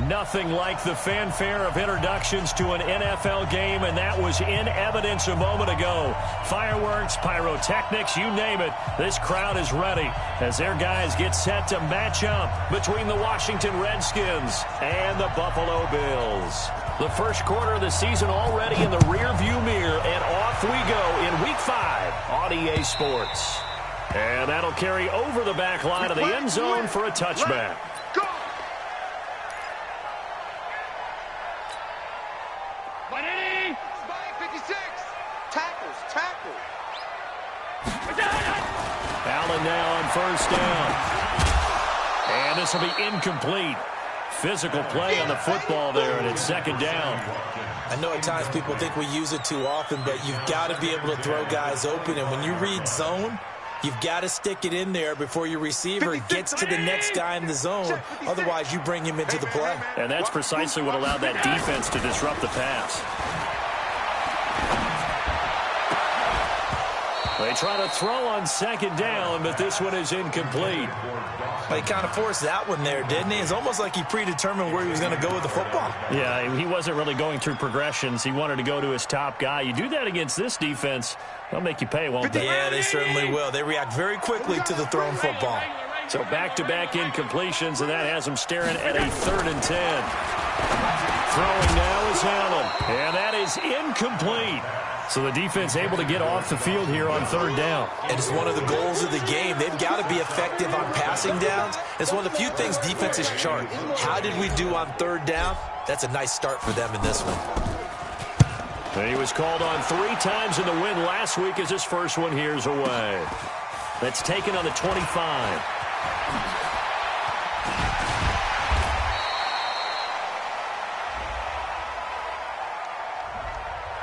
Nothing like the fanfare of introductions to an NFL game, and that was in evidence a moment ago. Fireworks, pyrotechnics, you name it. This crowd is ready as their guys get set to match up between the Washington Redskins and the Buffalo Bills. The first quarter of the season already in the rearview mirror, and off we go in Week 5 on EA Sports. And that'll carry over the back line of the end zone for a touchback. Allen now on first down. And this will be incomplete. Physical play on the football there, and it's second down. I know at times people think we use it too often, but you've got to be able to throw guys open. And when you read zone, you've got to stick it in there before your receiver gets to the next guy in the zone. Otherwise, you bring him into the play. And that's precisely what allowed that defense to disrupt the pass. They try to throw on second down, but this one is incomplete. Well, he kind of forced that one there, didn't he? It's almost like he predetermined where he was going to go with the football. Yeah, he wasn't really going through progressions. He wanted to go to his top guy. You do that against this defense, they'll make you pay, won't they? Yeah, they certainly will. They react very quickly to the thrown football. So back-to-back incompletions, and that has them staring at a 3rd and 10. Throwing now is Allen, and that is incomplete. So the defense able to get off the field here on 3rd down. And it's one of the goals of the game. They've got to be effective on passing downs. It's one of the few things defenses chart. How did we do on 3rd down? That's a nice start for them in this one. He was called on 3 times in the win last week as his first one here's away. That's taken on the 25.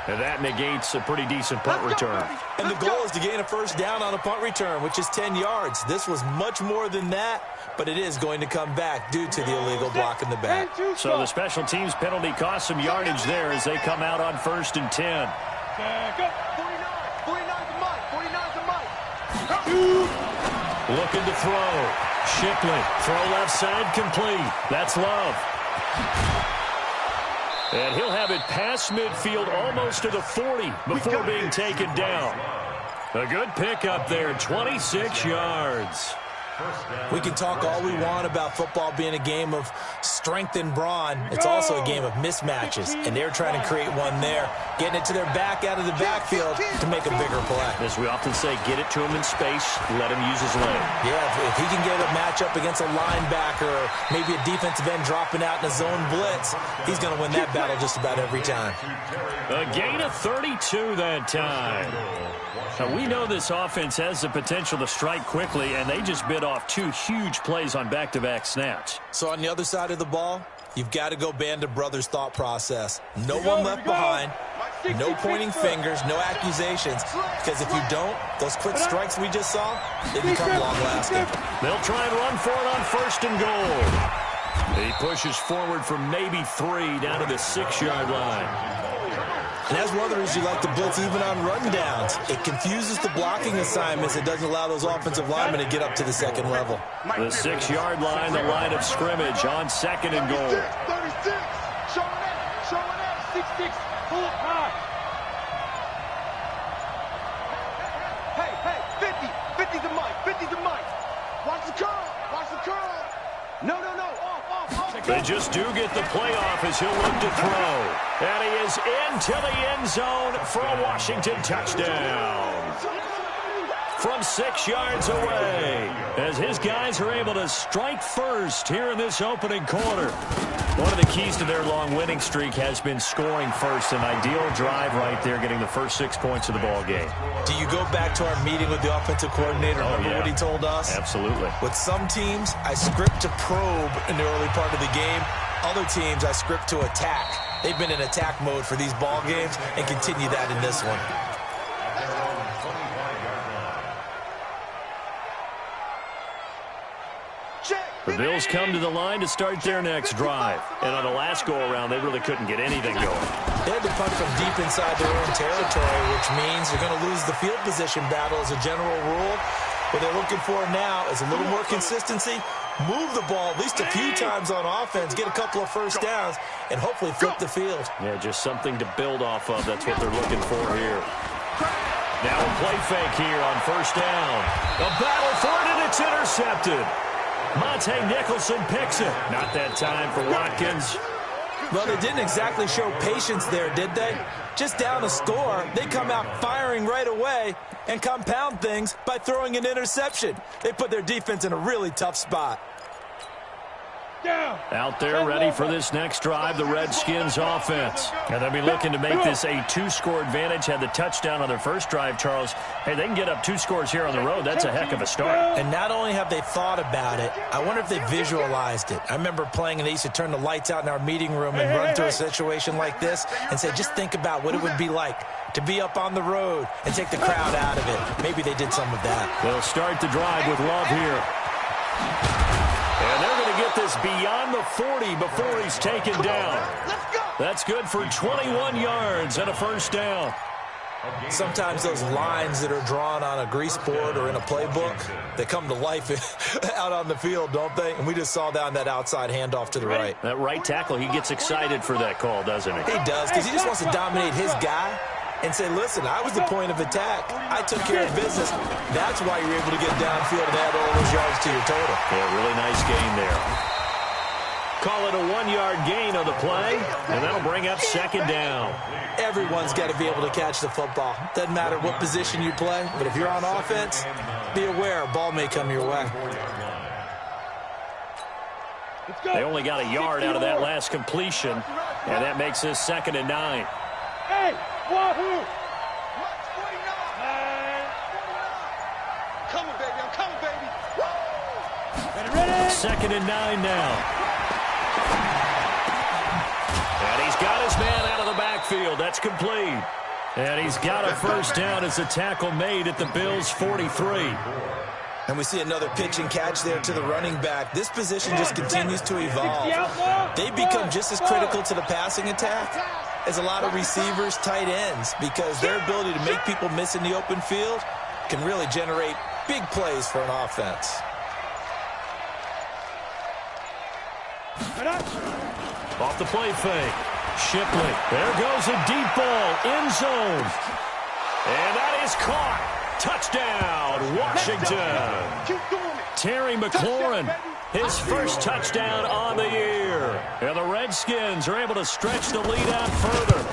And that negates a pretty decent punt return. And the goal is to gain a first down on a punt return, which is 10 yards. This was much more than that, but it is going to come back due to the illegal block in the back. So the special teams penalty cost some yardage there as they come out on 1st and 10. 49's the mic. Looking to throw. Shipley, throw left side, complete. That's Love. And he'll have it past midfield almost to the 40 before being taken down. A good pickup there, 26 yards. We can talk all we want about football being a game of strength and brawn. It's also a game of mismatches, and they're trying to create one there, getting it to their back out of the backfield to make a bigger play. As we often say, get it to him in space, let him use his leg. Yeah, if he can get a matchup against a linebacker or maybe a defensive end dropping out in a zone blitz, he's going to win that battle just about every time. A gain of 32 that time. Now, we know this offense has the potential to strike quickly, and they just bit off 2 huge plays on back-to-back snaps. So on the other side of the ball, you've got to go band of brothers thought process. No one left behind, no pointing fingers, no accusations, because if you don't, those quick strikes we just saw, they become long-lasting. They'll try and run for it on 1st and goal. He pushes forward from maybe 3 down to the 6-yard line. And that's one of the reasons you like to blitz even on run downs. It confuses the blocking assignments. It doesn't allow those offensive linemen to get up to the 2nd level. The 6-yard line, the line of scrimmage on 2nd and goal. 36, showing that, 6-6, full high. Hey, 50's the mic, 50's the mic. Watch the curl. No, off. They just do get the playoff as he'll look to throw. And he is into the end zone for a Washington touchdown. From 6 yards away, as his guys are able to strike first here in this opening quarter. One of the keys to their long winning streak has been scoring first. An ideal drive right there, getting the first 6 points of the ball game. Do you go back to our meeting with the offensive coordinator? Remember what he told us? Absolutely. With some teams, I script to probe in the early part of the game. Other teams, I script to attack. They've been in attack mode for these ball games and continue that in this one. The Bills come to the line to start their next drive. And on the last go-around, they really couldn't get anything going. They had to punt from deep inside their own territory, which means they're going to lose the field position battle as a general rule. What they're looking for now is a little more consistency, move the ball at least a few times on offense, get a couple of first downs, and hopefully flip the field. Yeah, just something to build off of. That's what they're looking for here. Now a play fake here on first down. A battle for it, and it's intercepted. Monte Nicholson picks it. Not that time for Watkins. Well, they didn't exactly show patience there, did they? Just down a score, they come out firing right away and compound things by throwing an interception. They put their defense in a really tough spot. Out there ready for this next drive, the Redskins offense. And they'll be looking to make this a two-score advantage. Had the touchdown on their first drive, Charles. Hey, they can get up 2 scores here on the road. That's a heck of a start. And not only have they thought about it, I wonder if they visualized it. I remember playing, and they used to turn the lights out in our meeting room and run through a situation like this and say, just think about what it would be like to be up on the road and take the crowd out of it. Maybe they did some of that. They'll start the drive with Love here. And they're going to get this beyond the 40 before he's taken down. That's good for 21 yards and a first down. Sometimes those lines that are drawn on a grease board or in a playbook, they come to life out on the field, don't they? And we just saw down that outside handoff to the right. That right tackle, he gets excited for that call, doesn't he? He does, because he just wants to dominate his guy and say, listen, I was the point of attack. I took care of business. That's why you're able to get downfield and add all those yards to your total. Yeah, really nice gain there. Call it a 1-yard gain on the play, and that'll bring up second down. Everyone's got to be able to catch the football. Doesn't matter what position you play, but if you're on offense, be aware a ball may come your way. They only got a yard out of that last completion, and that makes this 2nd and 9. Hey, Wahoo! Coming, baby, I'm coming, baby. Ready? 2nd and 9 now. And he's got his man out of the backfield. That's complete. And he's got a first down as the tackle made at the Bills' 43. And we see another pitch and catch there to the running back. This position just continues to evolve. They become just as critical to the passing attack as a lot of receivers, tight ends, because their ability to make people miss in the open field can really generate big plays for an offense. Off the play fake. Shipley. There goes a deep ball. End zone. And that is caught. Touchdown, Washington. Terry McLaurin, his first touchdown on the year. And the Redskins are able to stretch the lead out further.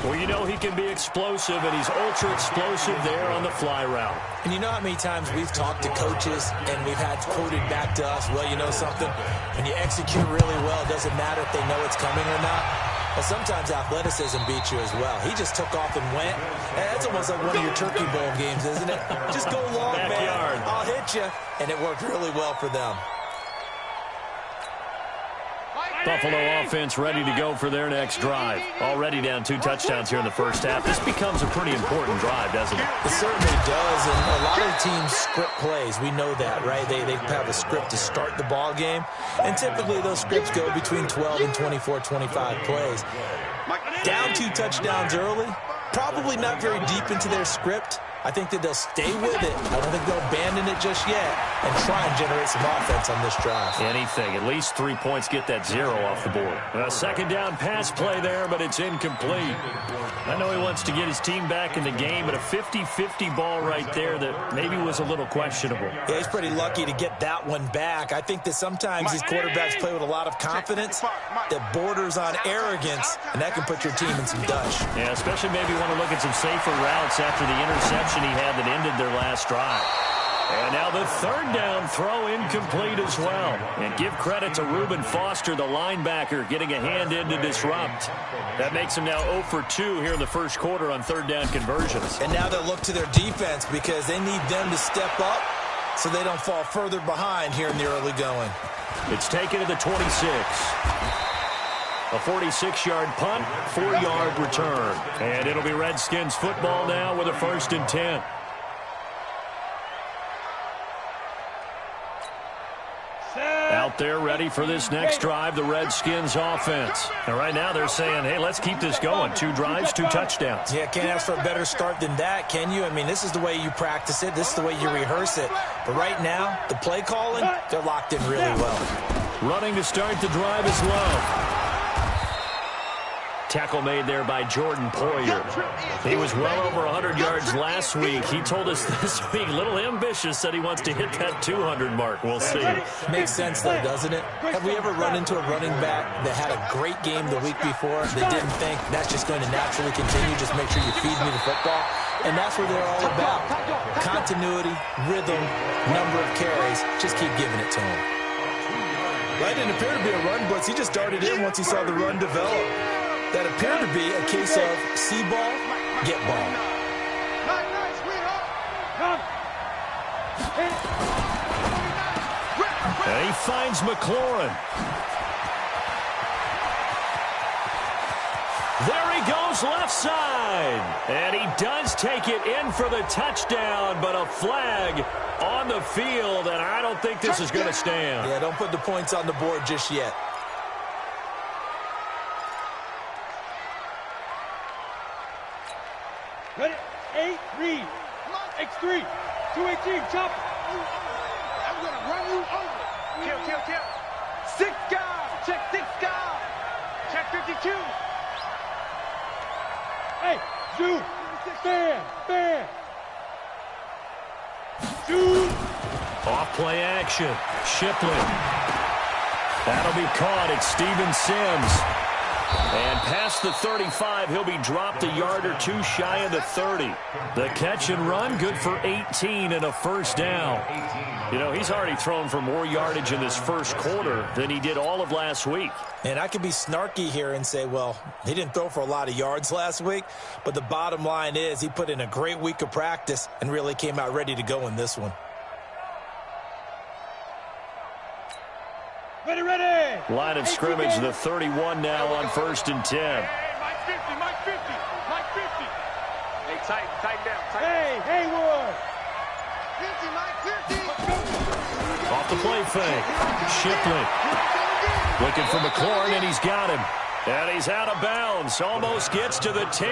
Well, you know he can be explosive, and he's ultra-explosive there on the fly route. And you know how many times we've talked to coaches and we've had quoted back to us, well, you know something? When you execute really well, it doesn't matter if they know it's coming or not. But sometimes athleticism beats you as well. He just took off and went. And that's almost like one of your Turkey Bowl games, isn't it? Just go long, Backyard. man. I'll hit you. And it worked really well for them. Buffalo offense ready to go for their next drive. Already down 2 touchdowns here in the first half. This becomes a pretty important drive, doesn't it? It certainly does, and a lot of teams script plays. We know that, right? They have a script to start the ball game, and typically those scripts go between 12 and 24, 25 plays. Down 2 touchdowns early, probably not very deep into their script. I think that they'll stay with it. I don't think they'll abandon it just yet and try and generate some offense on this drive. Anything. At least 3 points, get that 0 off the board. A second down pass play there, but it's incomplete. I know he wants to get his team back in the game, but a 50-50 ball right there that maybe was a little questionable. Yeah, he's pretty lucky to get that one back. I think that sometimes these quarterbacks play with a lot of confidence that borders on arrogance, and that can put your team in some dutch. Yeah, especially maybe want to look at some safer routes after the interception he had that ended their last drive. And now the third down throw incomplete as well. And give credit to Reuben Foster, the linebacker, getting a hand in to disrupt. That makes him now 0 for 2 here in the first quarter on third down conversions. And now they'll look to their defense because they need them to step up so they don't fall further behind here in the early going. It's taken to the 26. A 46-yard punt, 4-yard return. And it'll be Redskins football now with a 1st and 10. Out out there ready for this next drive, the Redskins offense. And right now they're saying, hey, let's keep this going. 2 drives, 2 touchdowns. Yeah, can't ask for a better start than that, can you? I mean, this is the way you practice it. This is the way you rehearse it. But right now, the play calling, they're locked in really well. Running to start the drive is Love. Tackle made there by Jordan Poyer. He was well over 100 yards last week. He told us this week, a little ambitious, said he wants to hit that 200 mark. We'll see. Makes sense, though, doesn't it? Have we ever run into a running back that had a great game the week before that didn't think that's just going to naturally continue? Just make sure you feed me the football. And that's what they're all about. Continuity, rhythm, number of carries. Just keep giving it to him. That didn't appear to be a run blitz. He just darted in once he saw the run develop. That appeared to be a case of see ball, get ball. And he finds McLaurin. There he goes left side. And he does take it in for the touchdown, but a flag on the field, and I don't think this is going to stand. Yeah, don't put the points on the board just yet. Ready? 8, read. X3. 218, chop. I'm going to run you over. Kill. 6 guys. Check 6 guys. Check 52. Hey, shoot. Bam. Shoot. Off play action. Shipley. That'll be caught. It's Steven Sims. And past the 35, he'll be dropped a yard or 2 shy of the 30. The catch and run, good for 18 and a first down. You know, he's already thrown for more yardage in this first quarter than he did all of last week. And I could be snarky here and say, well, he didn't throw for a lot of yards last week, but the bottom line is he put in a great week of practice and really came out ready to go in this one. Ready. Line of scrimmage, the 31 now on 1st and 10. Hey, Mike 50. Hey, tighten down. Hey, Haywood. 50, Mike 50. Off the play fake. Shipley. Looking for McLaurin, and he's got him. And he's out of bounds. Almost gets to the 10.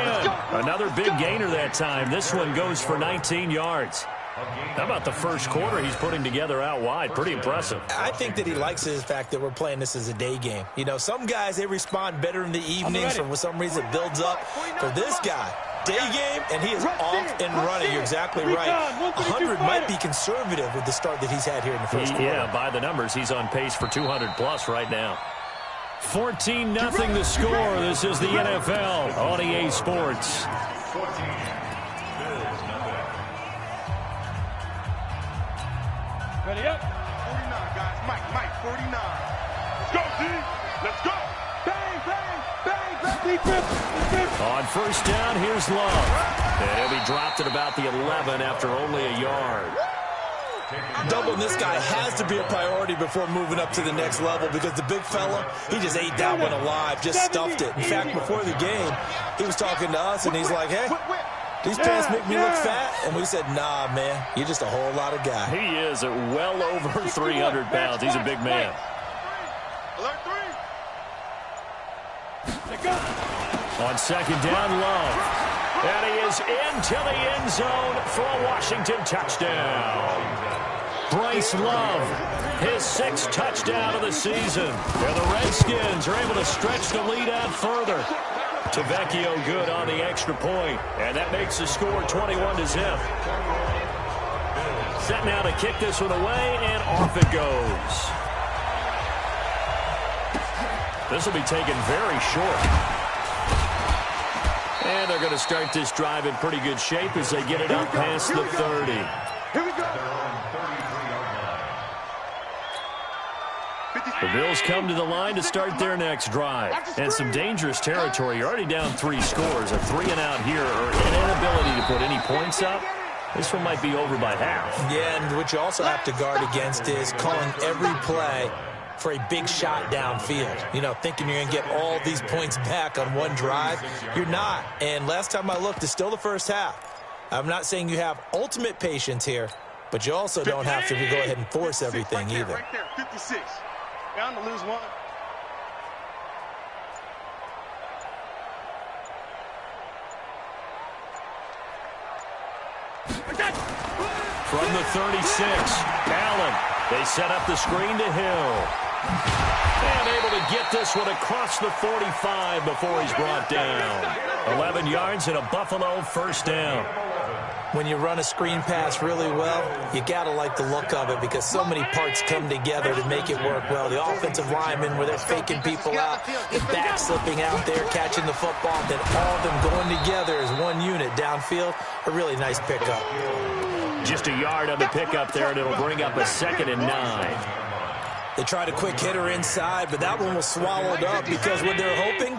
Another big gainer that time. This one goes for 19 yards. How about the first quarter he's putting together out wide? Pretty impressive. I think that he likes the fact that we're playing this as a day game. You know, some guys, they respond better in the evenings for some reason it builds up. For this guy, day game, and he is off and running. You're exactly right. 100 might be conservative with the start that he's had here in the first quarter. Yeah, by the numbers, he's on pace for 200-plus right now. 14-0 the score. This is the NFL on EA Sports. Ready up. 49, guys. Mike, 49. Let's go, D. Let's go. Bang. Defense. On first down, here's Love. And he'll be dropped at about the 11 after only a yard. Doubling this guy has to be a priority before moving up to the next level because the big fella, he just ate that one alive, just stuffed it. In fact, before the game, he was talking to us, and he's like, hey, these pants make me look fat. And we said, nah, man, you're just a whole lot of guy. He is at well over 300 pounds. He's a big man. Alert 3. On second down, Love. And he is into the end zone for a Washington touchdown. Bryce Love, his 6th touchdown of the season. And the Redskins are able to stretch the lead out further. Tavecchio good on the extra point, and that makes the score 21-0. Set now to kick this one away, and off it goes. This will be taken very short. And they're going to start this drive in pretty good shape as they get it up past the 30. Here we go. The Bills come to the line to start their next drive. And some dangerous territory. You're already down 3 scores. A 3-and-out here, or an inability to put any points up. This one might be over by half. Yeah, and what you also have to guard against is calling every play for a big shot downfield. You know, thinking you're going to get all these points back on one drive. You're not. And last time I looked, it's still the first half. I'm not saying you have ultimate patience here, but you also don't have to go ahead and force everything either. Right there, 56. Bound to lose one. From the 36, Allen. They set up the screen to Hill. And able to get this one across the 45 before he's brought down. 11 yards and a Buffalo first down. When you run a screen pass really well, you got to like the look of it because so many parts come together to make it work well. The offensive linemen, where they're faking people out, the back slipping out there, catching the football, then all of them going together as one unit downfield. A really nice pickup. Just a yard on the pickup there, and it'll bring up a 2nd and 9. They tried a quick hitter inside, but that one was swallowed up because what they're hoping,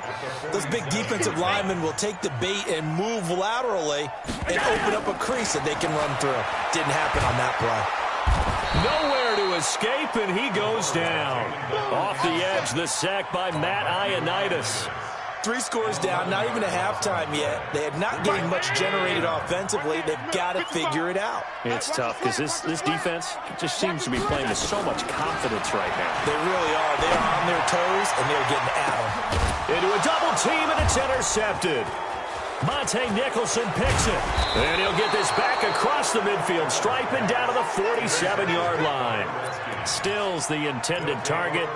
those big defensive linemen will take the bait and move laterally and open up a crease that they can run through. Didn't happen on that play. Nowhere to escape, and he goes down. Off the edge, the sack by Matt Ioannidis. 3 scores down, not even a halftime yet. They are not getting much generated offensively. They've got to figure it out. It's tough because this defense just seems to be playing with so much confidence right now. They really are. They are on their toes, and they're getting at them. Into a double team, and it's intercepted. Monte Nicholson picks it. And he'll get this back across the midfield stripe and down to the 47-yard line. Stills the intended target.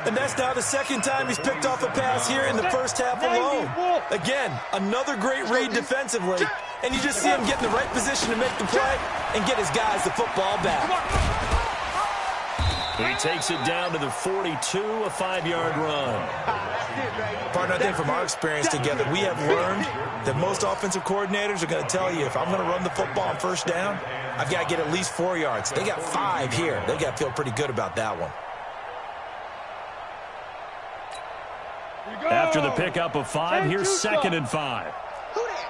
And that's now the 2nd time he's picked off a pass here in the first half alone. Again, another great read defensively. And you just see him get in the right position to make the play and get his guys the football back. He takes it down to the 42, a 5-yard run. Partner, I think from our experience together, we have learned that most offensive coordinators are going to tell you, if I'm going to run the football on first down, I've got to get at least 4 yards. They got 5 here. They got to feel pretty good about that one. After the pickup of 5, here's 2nd and 5. Who that?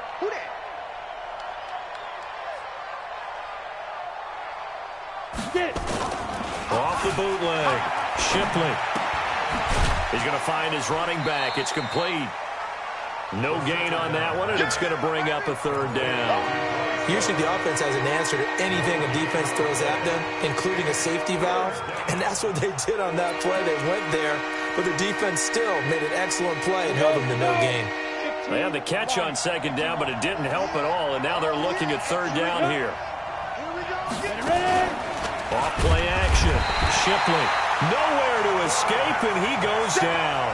Off the bootleg. Shipley. He's going to find his running back. It's complete. No gain on that one, and it's going to bring up a 3rd down. Usually the offense has an answer to anything a defense throws at them, including a safety valve, and that's what they did on that play. They went there, but the defense still made an excellent play and held them to no gain. They had the catch on 2nd down, but it didn't help at all, and now they're looking at 3rd down here. Off play action. Shipley. Nowhere to escape, and he goes down.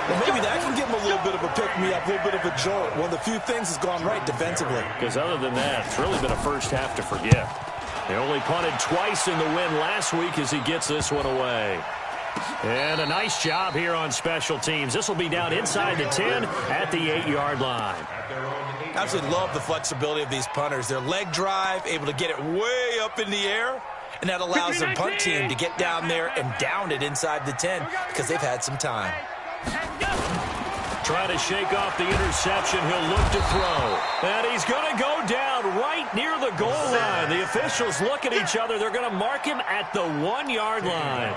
Well, maybe that can give him a little bit of a pick-me-up, a little bit of a jolt. One of the few things has gone right defensively. Because other than that, it's really been a first half to forget. They only punted twice in the win last week as he gets this one away. And a nice job here on special teams. This will be down inside the 10 at the 8-yard line. Absolutely love the flexibility of these punters. Their leg drive, able to get it way up in the air, and that allows the punt team to get down there and down it inside the 10 because they've had some time. Trying to shake off the interception. He'll look to throw. And he's going to go down right near the goal line. The officials look at each other. They're going to mark him at the 1-yard line.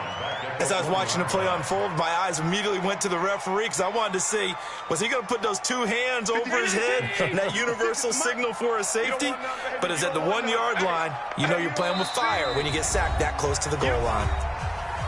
As I was watching the play unfold, my eyes immediately went to the referee because I wanted to see, was he going to put those 2 hands over his head and that universal signal for a safety? But it's at the 1-yard line. You know you're playing with fire when you get sacked that close to the goal line.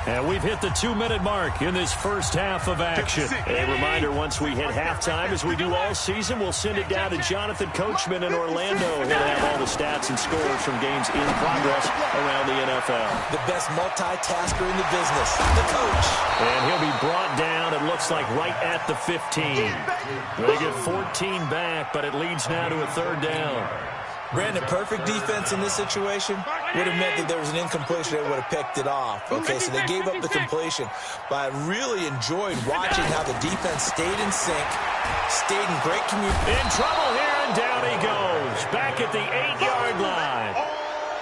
And we've hit the 2-minute mark in this first half of action. A reminder, once we hit halftime, as we do all season, we'll send it down to Jonathan Coachman in Orlando. He'll have all the stats and scores from games in progress around the NFL. The best multitasker in the business, the coach. And he'll be brought down, it looks like, right at the 15. They get 14 back, but it leads now to a 3rd down. Brandon, perfect defense in this situation would have meant that there was an incompletion. They would have picked it off. Okay, so they gave up the completion. But I really enjoyed watching how the defense stayed in sync, stayed in great communication. In trouble here, and down he goes. Back at the 8-yard line.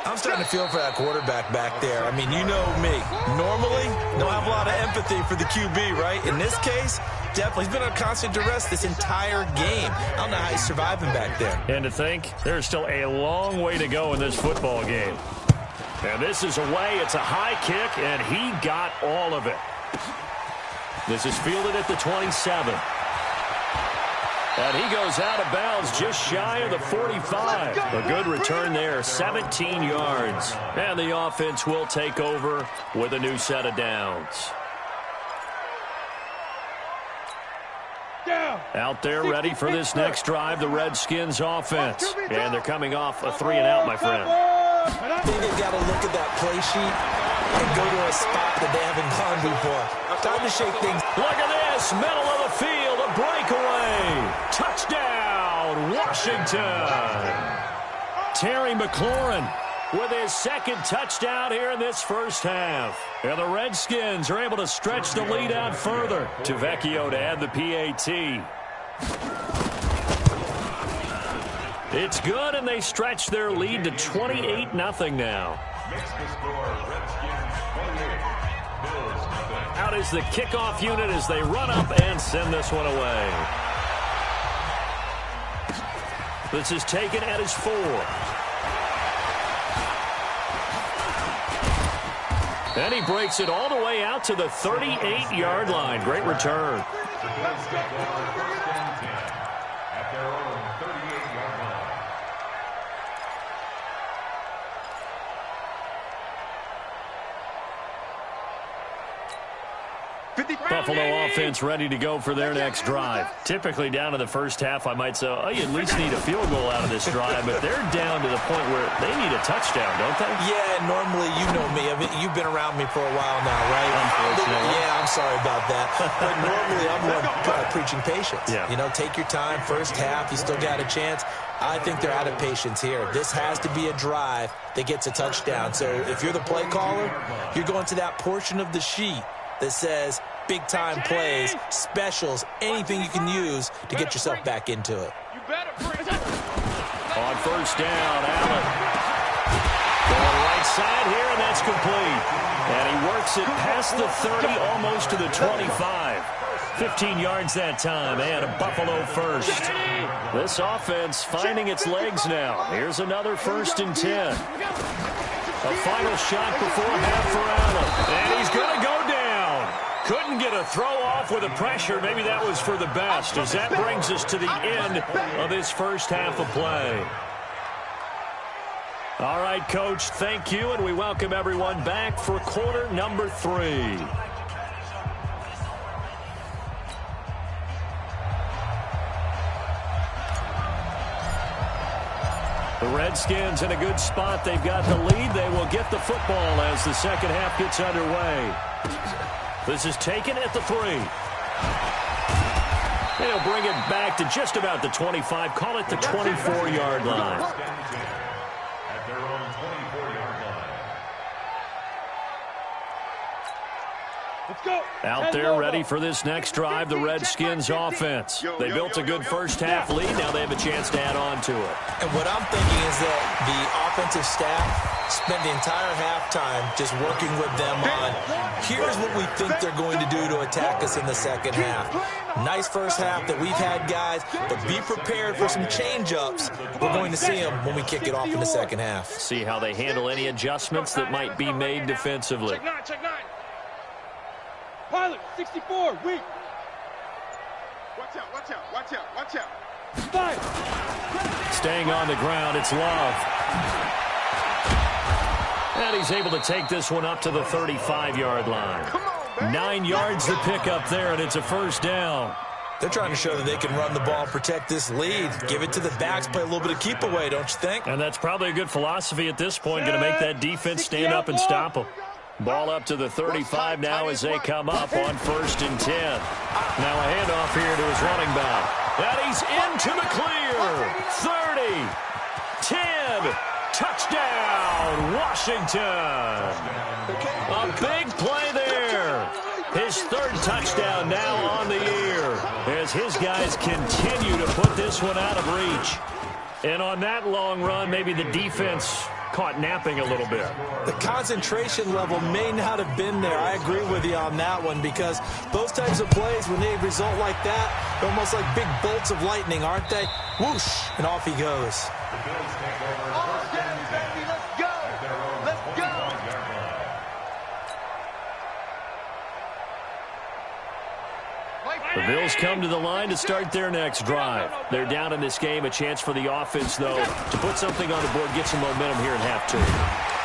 I'm starting to feel for that quarterback back there. I mean, you know me. Normally, don't have a lot of empathy for the QB, right? In this case, definitely. He's been on constant duress this entire game. I don't know how he's surviving back there. And to think, there's still a long way to go in this football game. And this is away. It's a high kick, and he got all of it. This is fielded at the 27. And he goes out of bounds just shy of the 45. A good return there, 17 yards. And the offense will take over with a new set of downs. Out there ready for this next drive, the Redskins offense. And they're coming off a 3-and-out, my friend. I think they've got to look at that play sheet and go to a spot that they haven't gone before. Time to shake things. Look at this, middle of the field, a breakaway. Touchdown, Washington. Terry McLaurin with his second touchdown here in this first half. And the Redskins are able to stretch the lead out further. To Vecchio to add the PAT. It's good, and they stretch their lead to 28-0 now. Out is the kickoff unit as they run up and send this one away. This is taken at his 4. And he breaks it all the way out to the 38-yard line. Great return. At their own 38-yard line. Buffalo offense ready to go for their next drive. Typically down to the first half, I might say, oh, you at least need a field goal out of this drive, but they're down to the point where they need a touchdown, don't they? Yeah, normally, you know me. I mean, you've been around me for a while now, right? Unfortunately. Yeah, I'm sorry about that. But normally, I'm one preaching patience. Yeah. You know, take your time. First half, you still got a chance. I think they're out of patience here. This has to be a drive that gets a touchdown. So if you're the play caller, you're going to that portion of the sheet that says big-time plays, specials, anything you can use to get yourself back into it. On first down, Allen. Going right side here, and that's complete. And he works it past the 30, almost to the 25. 15 yards that time, and a Buffalo first. This offense finding its legs now. Here's another 1st and 10. A final shot before half for Allen. And he's going to go down. Couldn't get a throw off with the pressure. Maybe that was for the best, as that brings us to the end of this first half of play. All right, Coach, thank you, and we welcome everyone back for quarter number 3. The Redskins in a good spot. They've got the lead. They will get the football as the second half gets underway. This is taken at the 3. They'll bring it back to just about the 25. Call it the 24-yard line. At their own 24-yard line. Let's go. Out there ready for this next drive, the Redskins offense. They built a good first half lead. Now they have a chance to add on to it. And what I'm thinking is that the offensive staff spent the entire halftime just working with them on, here's what we think they're going to do to attack us in the second half. Nice first half that we've had, guys, but be prepared for some change-ups. We're going to see them when we kick it off in the second half. See how they handle any adjustments that might be made defensively. Check 9, check 9. Pilot, 64, weak. Watch out, watch out, watch out, watch out. 5. Staying on the ground, it's Love. And he's able to take this one up to the 35-yard line. 9 yards to pick up there, and it's a first down. They're trying to show that they can run the ball and protect this lead. Give it to the backs, play a little bit of keep away, don't you think? And that's probably a good philosophy at this point, going to make that defense stand up and stop them. Ball up to the 35 now as they come up on 1st and 10. Now a handoff here to his running back. And he's into the clear. 30, 10, touchdown, Washington. A big play there. His 3rd touchdown now on the year as his guys continue to put this one out of reach. And on that long run, maybe the defense caught napping a little bit. The concentration level may not have been there. I agree with you on that one, because those types of plays, when they result like that, they're almost like big bolts of lightning, aren't they? Whoosh, and off he goes. The Bills come to the line to start their next drive. They're down in this game. A chance for the offense, though, to put something on the board, get some momentum here in half 2.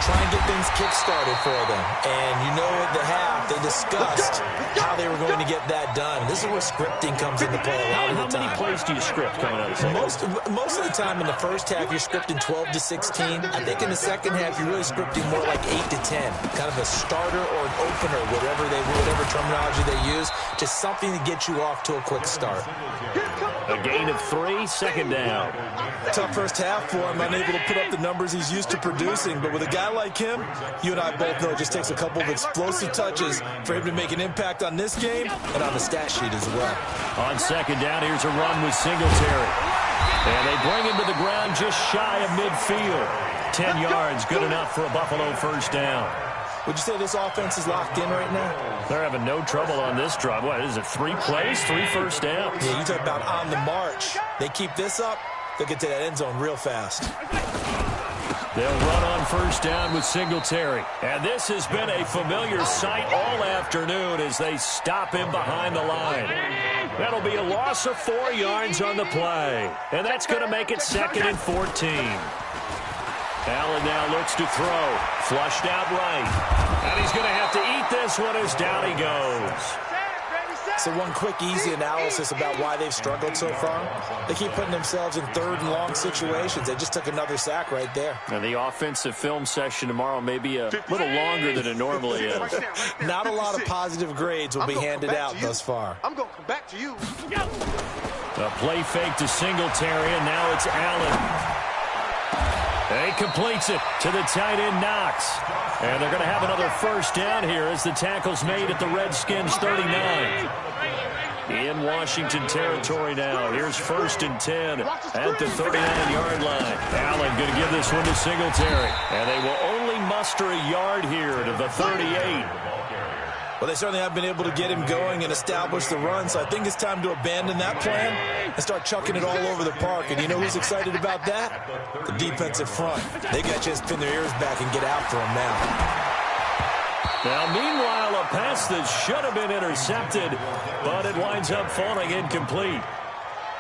Try and get things kick-started for them. And you know at the half, they discussed how they were going to get that done. This is where scripting comes into play a lot of the time. How many plays do you script coming out of the second? Most of the time in the first half, you're scripting 12 to 16. I think in the second half, you're really scripting more like 8 to 10. Kind of a starter or an opener, whatever terminology they use. Just something to get you off to a quick start. A gain of 3, second down. Tough first half for him, unable to put up the numbers he's used to producing. But with a guy like him, you and I both know it just takes a couple of explosive touches for him to make an impact on this game and on the stat sheet as well. On second down, here's a run with Singletary. And they bring him to the ground just shy of midfield. 10 yards, good enough for a Buffalo first down. Would you say this offense is locked in right now? They're having no trouble on this drive. What is it, 3 plays, 3 first downs? Yeah, you talk about on the march. They keep this up, they'll get to that end zone real fast. They'll run on first down with Singletary. And this has been a familiar sight all afternoon as they stop him behind the line. That'll be a loss of 4 yards on the play. And that's going to make it 2nd and 14. Allen now looks to throw. Flushed out right. And he's going to have to eat this one as down he goes. So one quick, easy analysis about why they've struggled so far. They keep putting themselves in 3rd and long situations. They just took another sack right there. And the offensive film session tomorrow may be a little longer than it normally is. Not a lot of positive grades will be handed out thus far. I'm going to come back to you. A play fake to Singletary, and now it's Allen. He completes it to the tight end, Knox. And they're going to have another first down here as the tackle's made at the Redskins' 39. In Washington territory now. Here's 1st and 10 at the 39-yard line. Allen going to give this one to Singletary. And they will only muster a yard here to the 38. Well, they certainly have been able to get him going and establish the run, so I think it's time to abandon that plan and start chucking it all over the park. And you know who's excited about that? The defensive front. They got to just pin their ears back and get after him now. Now, meanwhile, a pass that should have been intercepted, but it winds up falling incomplete.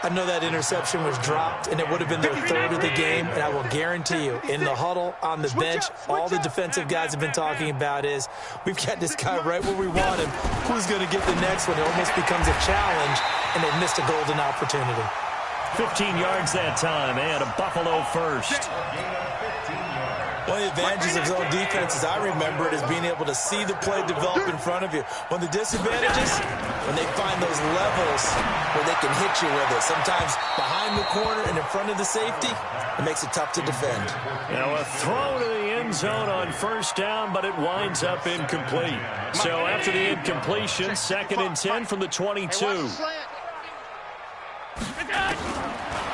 I know that interception was dropped, and it would have been their 3rd of the game, and I will guarantee you, in the huddle, on the bench, all the defensive guys have been talking about is, we've got this guy right where we want him. Who's going to get the next one? It almost becomes a challenge, and they've missed a golden opportunity. 15 yards that time, and a Buffalo first. One of the advantages of zone defense, as I remember it, is being able to see the play develop in front of you. One of the disadvantages, when they find those levels where they can hit you with it, sometimes behind the corner and in front of the safety, it makes it tough to defend. Now a throw to the end zone on first down, but it winds up incomplete. So after the incompletion, 2nd and 10 from the 22.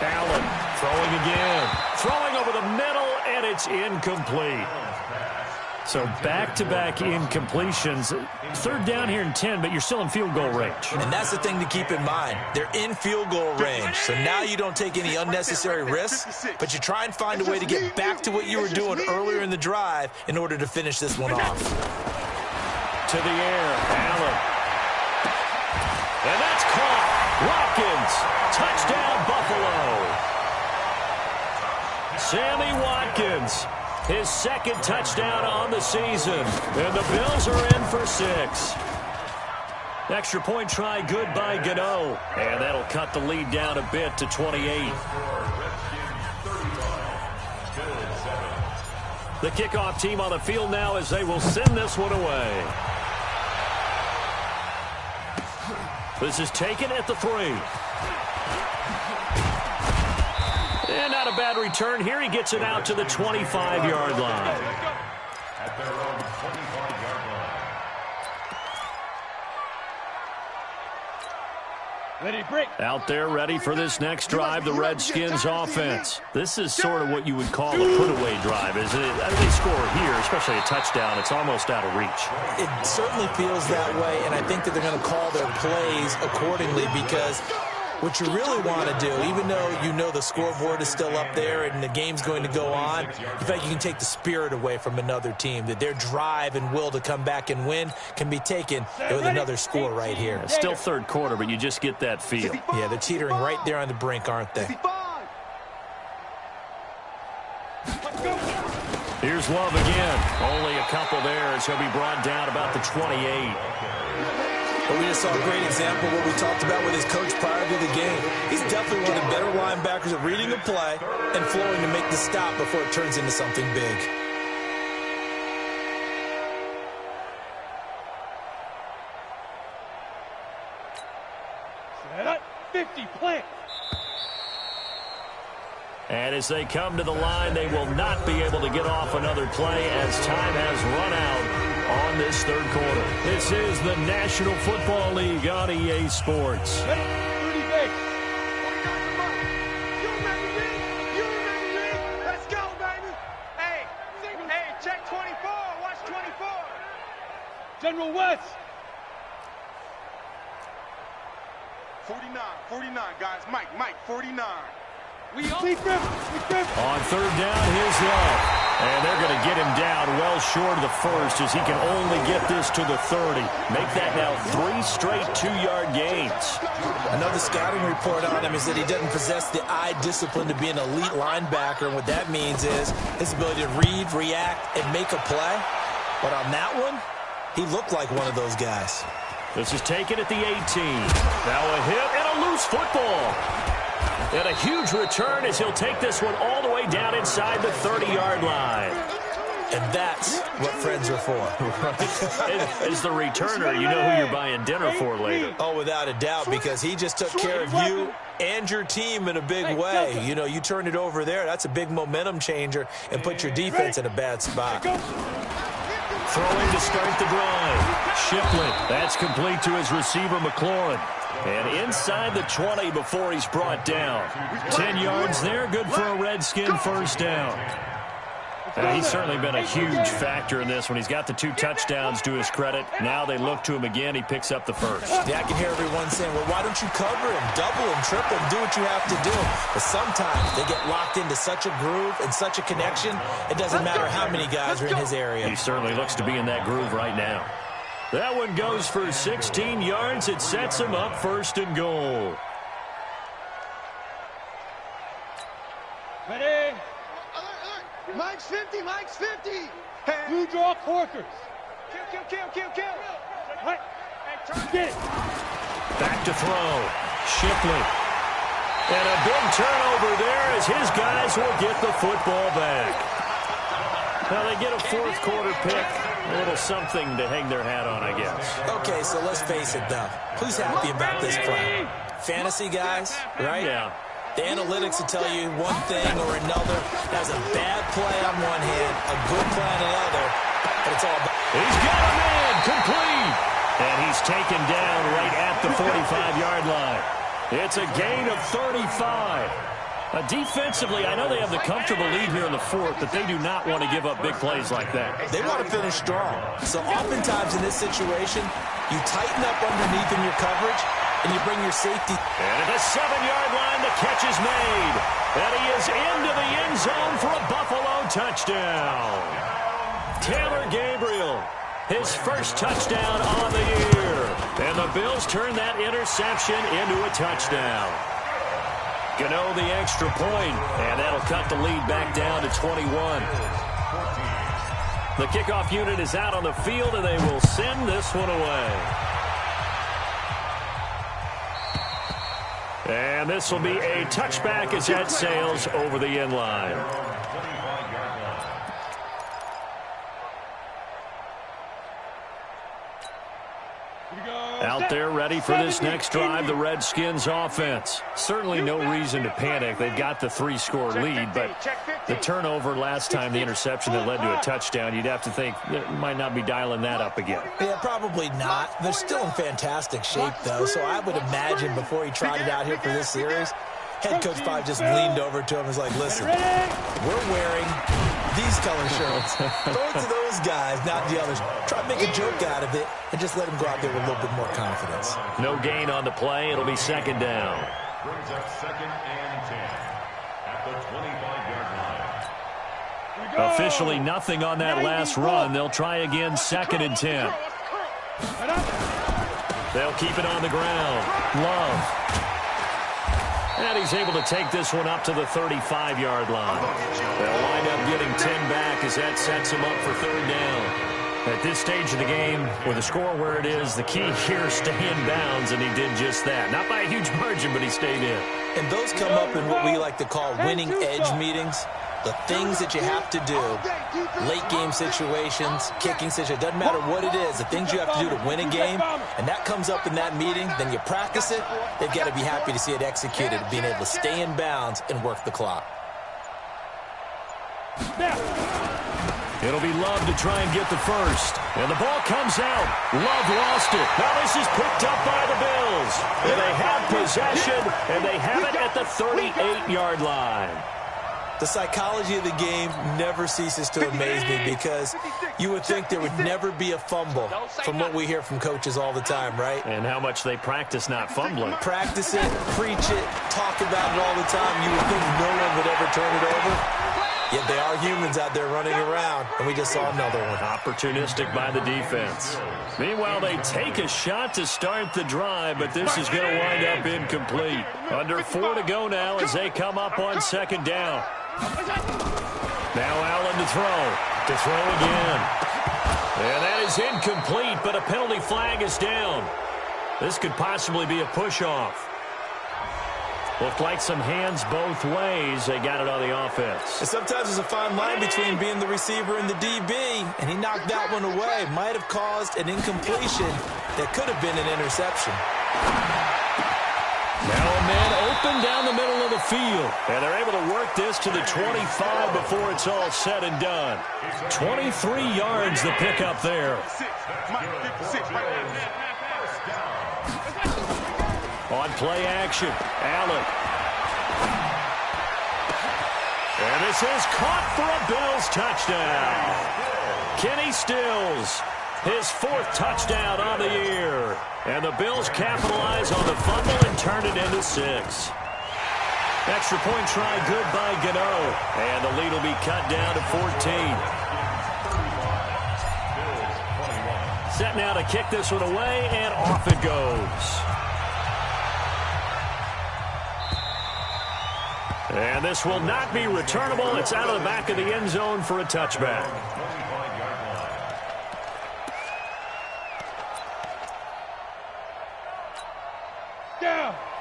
Allen throwing again. Throwing over the middle, and it's incomplete. So back-to-back incompletions. 3rd down here and 10, but you're still in field goal range. And that's the thing to keep in mind. They're in field goal range. So now you don't take any unnecessary risks, but you try and find a way to get back to what you were doing earlier in the drive in order to finish this one off. To the air, Allen. And that's caught. Watkins, touchdown Buffalo. Sammy Watkins, his 2nd touchdown on the season. And the Bills are in for 6. Extra point try good by Gano. And that'll cut the lead down a bit to 28. The kickoff team on the field now as they will send this one away. This is taken at the 3. And not a bad return here. He gets it out to the 25-yard line. At their own 25-yard line. Out there ready for this next drive, the Redskins offense. This is sort of what you would call a put-away drive, isn't it? As they score here, especially a touchdown, it's almost out of reach. It certainly feels that way, and I think that they're going to call their plays accordingly because What you really want to do, even though you know the scoreboard is still up there and the game's going to go on, in fact, you can take the spirit away from another team, that their drive and will to come back and win can be taken with another score right here. Still third quarter, but you just get that feel. Yeah, they're teetering right there on the brink, aren't they? Here's Love again. Only a couple there as he'll be brought down about the 28. But we just saw a great example of what we talked about with his coach prior to the game. He's definitely one of the better linebackers at reading a play and flowing to make the stop before it turns into something big. Set up, 50, plant. And as they come to the line, they will not be able to get off another play as time has run out on this third quarter. This is the National Football League on EA Sports. 30 base. 49 the month. You remember me? You remember me? Let's go, baby. Hey, check 24. Watch 24. General West. 49, guys. Mike, 49. We on third down, here's Love. And they're going to get him down well short of the first as he can only get this to the 30. Make that now 3 straight 2-yard gains. Another scouting report on him is that he doesn't possess the eye discipline to be an elite linebacker. And what that means is his ability to read, react, and make a play. But on that one, he looked like one of those guys. This is taken at the 18. Now a hit and a loose football. And a huge return as he'll take this one all the way down inside the 30-yard line. And that's what friends are for. As the returner, you know who you're buying dinner for later. Oh, without a doubt, because he just took care of you and your team in a big way. You know, you turn it over there, that's a big momentum changer and put your defense in a bad spot. Throwing to start the drive. Shipley, that's complete to his receiver, McLaurin. And inside the 20 before he's brought down. 10 yards there, good for a Redskin first down. He's certainly been a huge factor in this when he's got the 2 touchdowns to his credit. Now they look to him again. He picks up the first. Yeah, I can hear everyone saying, well, why don't you cover him, double him, triple him, do what you have to do. But sometimes they get locked into such a groove and such a connection, it doesn't matter how many guys are in his area. He certainly looks to be in that groove right now. That one goes for 16 yards. It sets him up first and goal. Ready? Mike's 50. Blue draw Corkers. Kill. Right. Get it. Back to throw. Shipley. And a big turnover there as his guys will get the football back. Now they get a fourth quarter pick. A little something to hang their hat on, I guess. Okay, so let's face it, though. Who's happy about this play? Fantasy guys, right? Yeah. The analytics will tell you one thing or another. That's a bad play on one hand, a good play on the other, but it's all about... He's got a man, complete! And he's taken down right at the 45-yard line. It's a gain of 35. Defensively, I know they have the comfortable lead here in the fourth, but they do not want to give up big plays like that. They want to finish strong. So oftentimes in this situation, you tighten up underneath in your coverage, and you bring your safety. And at the 7-yard line, the catch is made. And he is into the end zone for a Buffalo touchdown. Taylor Gabriel, his first touchdown on the year. And the Bills turn that interception into a touchdown. Gano the extra point, and that'll cut the lead back down to 21. The kickoff unit is out on the field, and they will send this one away. And this will be a touchback as that sails over the end line. Out there ready for this next drive, the Redskins offense. Certainly no reason to panic. They've got the 3-score lead, but the turnover last time, the interception that led to a touchdown, you'd have to think they might not be dialing that up again. Yeah, probably not. They're still in fantastic shape, though, so I would imagine before he trotted out here for this series, head coach probably just leaned over to him and was like, listen, we're wearing these color shirts. Throw it to those guys, not the others. Try to make a joke out of it and just let them go out there with a little bit more confidence. No gain on the play. It'll be second down. Brings up 2nd and 10 at the 25-yard line. Officially nothing on that last run. They'll try again 2nd and 10. They'll keep it on the ground. Love. And he's able to take this one up to the 35-yard line. They'll wind up getting 10 back as that sets him up for 3rd down. At this stage of the game, with the score where it is, the key here is stay in bounds, and he did just that. Not by a huge margin, but he stayed in. And those come up in what we like to call winning edge meetings. The things that you have to do, late game situations, kicking situations, doesn't matter what it is, the things you have to do to win a game, and that comes up in that meeting, then you practice it, they've got to be happy to see it executed, being able to stay in bounds and work the clock. It'll be Love to try and get the first. And the ball comes out. Love lost it. Now this is picked up by the Bills. And they have possession, and they have it at the 38-yard line. The psychology of the game never ceases to amaze me because you would think there would never be a fumble from what we hear from coaches all the time, right? And how much they practice not fumbling. Practice it, preach it, talk about it all the time. You would think no one would ever turn it over. Yet they are humans out there running around, and we just saw another one. Opportunistic by the defense. Meanwhile, they take a shot to start the drive, but this is going to wind up incomplete. Under 4 to go now as they come up on 2nd down. Now Allen to throw again. And that is incomplete, but a penalty flag is down. This could possibly be a push-off. Looked like some hands both ways. They got it on the offense. And sometimes there's a fine line between being the receiver and the DB, and he knocked that one away. Might have caused an incompletion that could have been an interception. Now a man open down the middle of the field. And they're able to work this to the 25 before it's all said and done. 23 yards the pickup there. On play action, Allen. And this is caught for a Bills touchdown. Kenny Stills, his 4th touchdown on the year. And the Bills capitalize on the fumble and turn it into 6. Extra point try good by Gano. And the lead will be cut down to 14. Set now to kick this one away, and off it goes. And this will not be returnable. It's out of the back of the end zone for a touchback.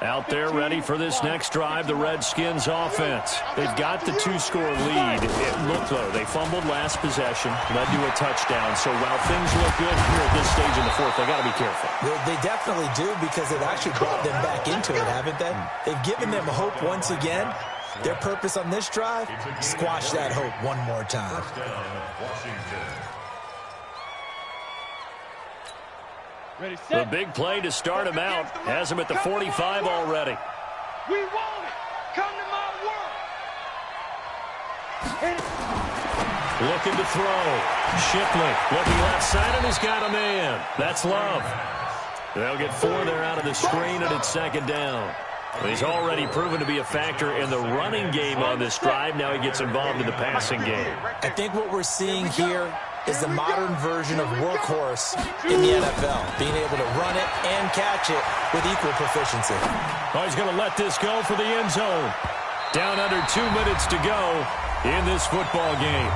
Out there ready for this next drive, the Redskins offense. They've got the 2-score lead. It looked low. They fumbled last possession, led to a touchdown. So while things look good here at this stage in the 4th, they got to be careful. They definitely do because they've actually brought them back into it, haven't they? They've given them hope once again. Their purpose on this drive, squash that hope one more time. The big play to start him out has him at the 45 already. We want it. Come to my world. Looking to throw. Shipley looking left side, and he's got a man. That's Love. They'll get 4 there out of the screen, and it's 2nd down. He's already proven to be a factor in the running game on this drive. Now he gets involved in the passing game. I think what we're seeing here is the modern version of workhorse in the NFL, being able to run it and catch it with equal proficiency. Oh, he's going to let this go for the end zone. Down under 2 minutes to go in this football game.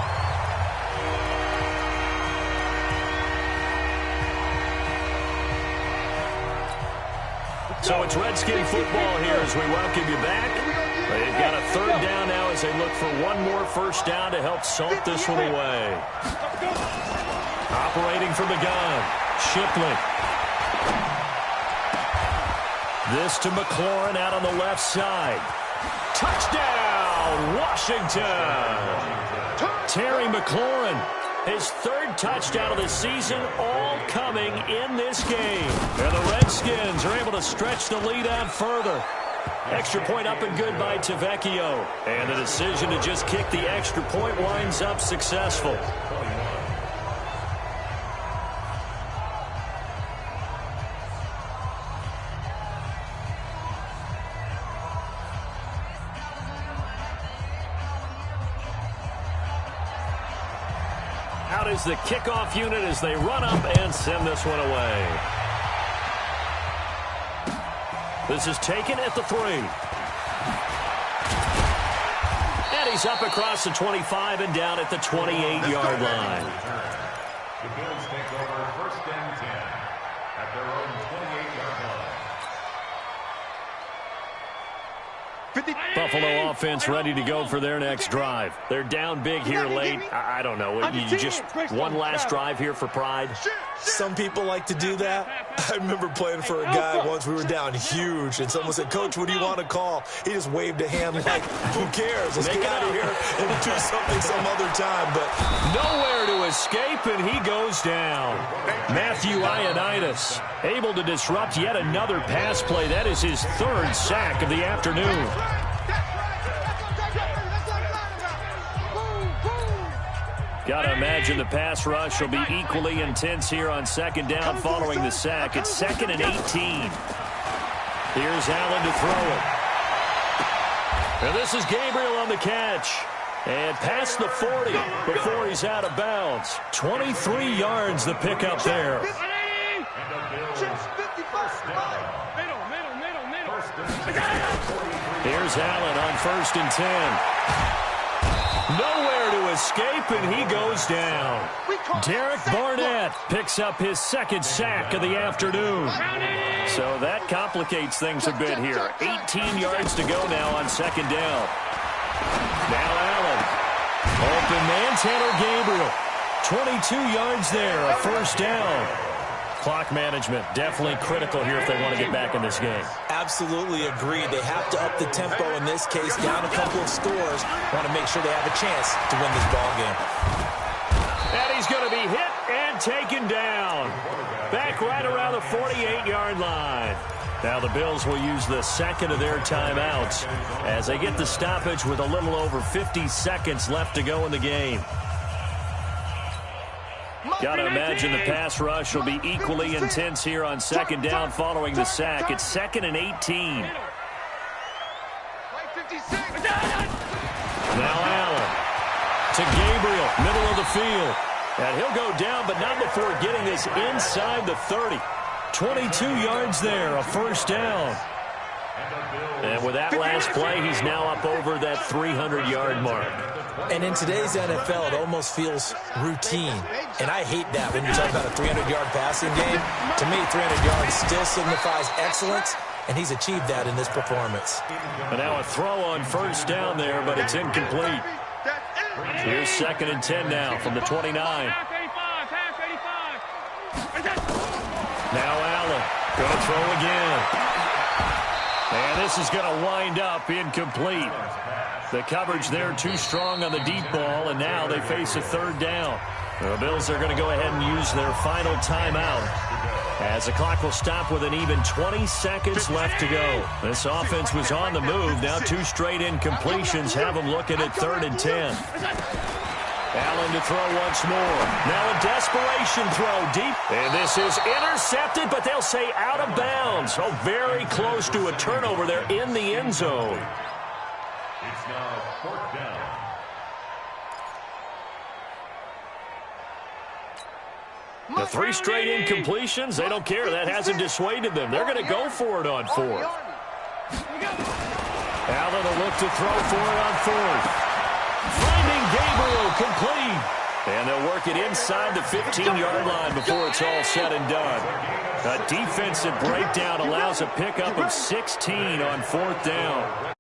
So it's Redskin football here as we welcome you back. They've got a 3rd down now as they look for one more first down to help salt this one away. Operating from the gun, Shipley. This to McLaurin out on the left side. Touchdown, Washington! Terry McLaurin, his 3rd touchdown of the season, all coming in this game. And the Redskins are able to stretch the lead out further. Extra point up and good by Tavecchio. And the decision to just kick the extra point winds up successful. crowd is the kickoff unit as they run up and send this one away. This is taken at the 3. And he's up across the 25 and down at the 28-yard line. The Bills take over 1st and 10 at their own 28-yard line. Buffalo offense ready to go for their next drive. They're down big here late. I don't know. You just one last drive here for pride? Some people like to do that. I remember playing for a guy once. We were down huge, and someone said, "Coach, what do you want to call?" He just waved a hand like, "Who cares? Let's get out of here and do something some other time." But nowhere to escape, and he goes down. Matthew Ioannidis able to disrupt yet another pass play. That is his 3rd sack of the afternoon. Got to imagine the pass rush will be equally intense here on 2nd down following the sack. It's 2nd and 18. Here's Allen to throw it. And this is Gabriel on the catch. And past the 40 before he's out of bounds. 23 yards the pickup there. Here's Allen on 1st and 10. Nowhere to escape, and he goes down. Derek Barnett picks up his 2nd sack of the afternoon. So that complicates things a bit here. 18 yards to go now on 2nd down. Now Allen. Open man, Tanner Gabriel. 22 yards there, a 1st down. Clock management definitely critical here if they want to get back in this game. absolutely agreed. They have to up the tempo in this case, down a couple of scores. Want to make sure they have a chance to win this ball game. And he's going to be hit and taken down. Back right around the 48-yard line. Now the Bills will use the 2nd of their timeouts as they get the stoppage with a little over 50 seconds left to go in the game. Got to imagine the pass rush will be equally intense here on 2nd down following the sack. It's 2nd and 18. Now Allen to Gabriel, middle of the field. And he'll go down, but not before getting this inside the 30. 22 yards there, a 1st down. And with that last play, he's now up over that 300-yard mark. And in today's NFL, it almost feels routine. And I hate that when you talk about a 300-yard passing game. To me, 300 yards still signifies excellence, and he's achieved that in this performance. And now a throw on 1st down there, but it's incomplete. Here's 2nd and 10 now from the 29. Now Allen going to throw again. And this is going to wind up incomplete. The coverage there too strong on the deep ball, and now they face a 3rd down. The Bills are going to go ahead and use their final timeout as the clock will stop with an even 20 seconds left to go. This offense was on the move. Now 2 straight incompletions have them looking at 3rd and 10. Allen to throw once more. Now a desperation throw deep. And this is intercepted, but they'll say out of bounds. Oh, very close to a turnover there in the end zone. It's now 4th down. The 3 straight incompletions, they don't care. That hasn't dissuaded them. They're going to go for it on 4th. Allen will look to throw for it on 4th. Finding Gabriel complete. And they'll work it inside the 15-yard line before it's all said and done. A defensive breakdown allows a pickup of 16 on 4th down.